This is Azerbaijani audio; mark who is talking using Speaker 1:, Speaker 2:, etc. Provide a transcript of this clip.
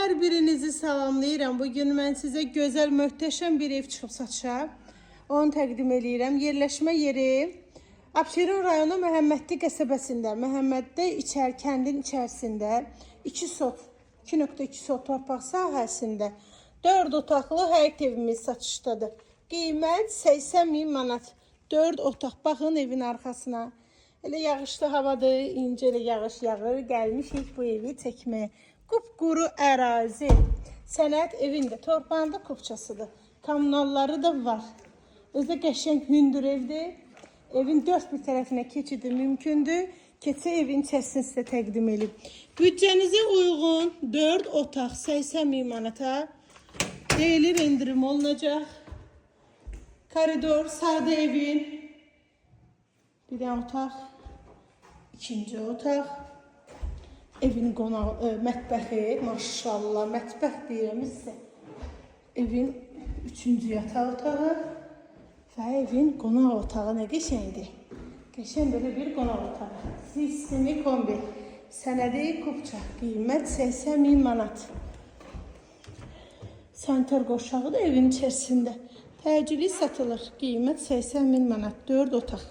Speaker 1: Hər birinizi salamlayıram. Bugün mən sizə gözəl, möhtəşəm bir ev çıxıb satışa. Onu təqdim edirəm. Yerləşmə yeri Abşeron rayonu Məhəmmədli qəsəbəsində, Məhəmmədli kəndin içərisində 2.2 sot torpaq sahəsində 4 otaqlı həyət evimiz satışdadır. Qiymət 80.000 manat. 4 otaq. Baxın evin arxasına. Elə yağışlı havadır, incə elə yağış yağır. Gəlmişik bu evi çəkməyə. Qupquru ərazi. Sənət evində. Torpağında kupçasıdır. Kommunalları da var. Özdə qəşəng hündür evdir. Evin dörd bir tərəfinə keçidi mümkündür. Keçə evin içərisini sizə təqdim edib. Büdcənizə uyğun 4 otaq 80.000 manata deyilir endirim olunacaq. Koridor, sağda evin bir dənə otaq, ikinci otaq, evin mətbəxi, maşallah, mətbəx deyirəm sizə. Evin üçüncü yataq otağı və evin qonaq otağı nə qəşəngdir. Qəşəng belə bir qonaq otağı. Sistemi kombi, sənədi kupça, qiymət 80.000 manat. Sanitar qoşağı da evin içərisində. Təcili satılır. Qiymət 80.000 manat. 4 otaq.